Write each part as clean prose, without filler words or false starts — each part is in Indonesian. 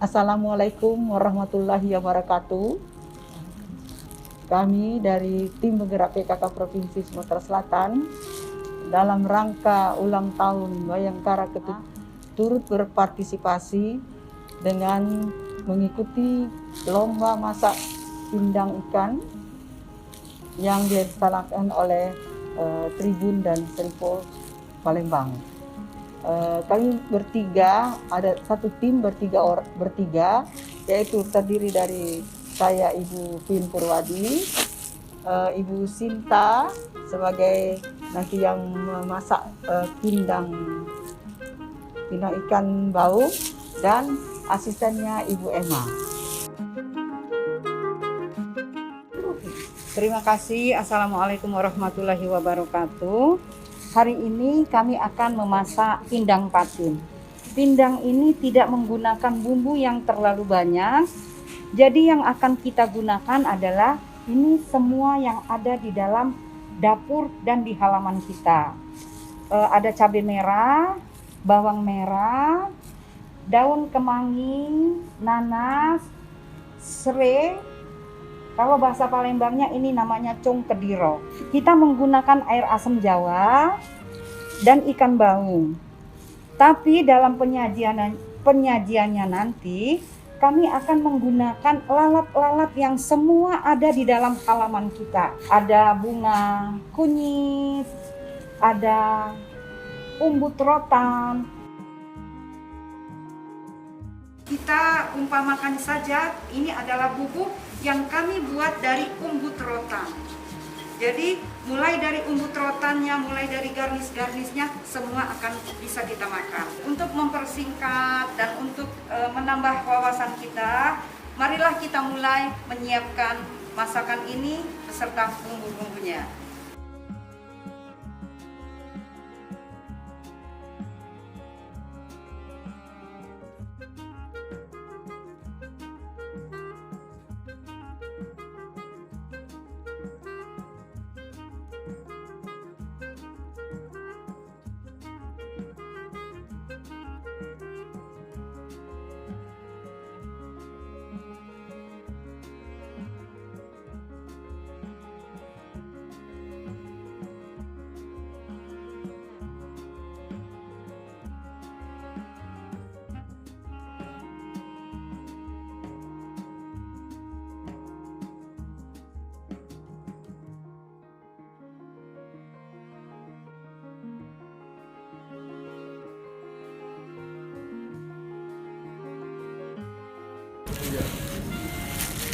Assalamualaikum warahmatullahi wabarakatuh. Kami dari tim penggerak PKK Provinsi Sumatera Selatan dalam rangka ulang tahun Bayangkara ke-7 turut berpartisipasi dengan mengikuti lomba masak pindang ikan yang dilaksanakan oleh Tribun dan Seripo Palembang. Kami bertiga, ada satu tim bertiga, yaitu terdiri dari saya Ibu Vin Purwadi, Ibu Sinta sebagai nanti yang memasak pindang ikan bau, dan asistennya Ibu Emma. Terima kasih. Assalamualaikum warahmatullahi wabarakatuh. Hari ini kami akan memasak pindang patin. Pindang ini tidak menggunakan bumbu yang terlalu banyak. Jadi yang akan kita gunakan adalah ini semua yang ada di dalam dapur dan di halaman kita. Ada cabai merah, bawang merah, daun kemangi, nanas, serai. Kalau bahasa Palembangnya ini namanya cong kediro. Kita menggunakan air asam Jawa dan ikan bau. Tapi dalam penyajiannya nanti kami akan menggunakan lalap-lalap yang semua ada di dalam halaman kita. Ada bunga kunyit, ada umbut rotan. Kita umpamakan saja ini adalah bubuk yang kami buat dari umbut rotan. Jadi mulai dari umbut rotannya, mulai dari garnis-garnisnya, semua akan bisa kita makan. Untuk mempersingkat dan untuk menambah wawasan kita, marilah kita mulai menyiapkan masakan ini beserta bumbu-bumbunya.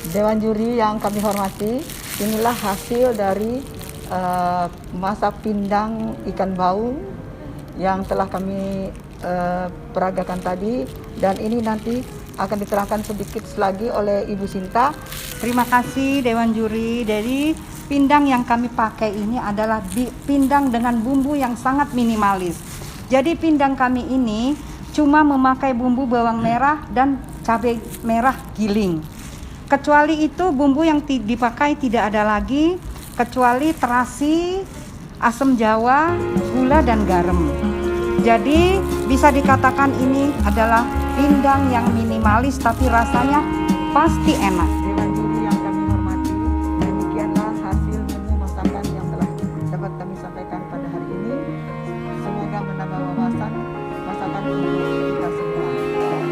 Dewan juri yang kami hormati, inilah hasil dari masak pindang ikan bau yang telah kami peragakan tadi, dan ini nanti akan diterangkan sedikit lagi oleh Ibu Sinta. Terima kasih Dewan juri. Jadi pindang yang kami pakai ini adalah pindang dengan bumbu yang sangat minimalis. Jadi pindang kami ini cuma memakai bumbu bawang merah dan cabai merah giling. Kecuali itu bumbu yang dipakai tidak ada lagi kecuali terasi, asam Jawa, gula dan garam. Jadi bisa dikatakan ini adalah pindang yang minimalis tapi rasanya pasti enak. Dewan juri yang kami hormati, demikianlah hasil menu masakan yang telah dapat kami sampaikan pada hari ini. Semoga menambah wawasan masakan untuk kita semua.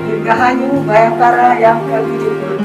Dirgahayu Bayangkara yang ke-7.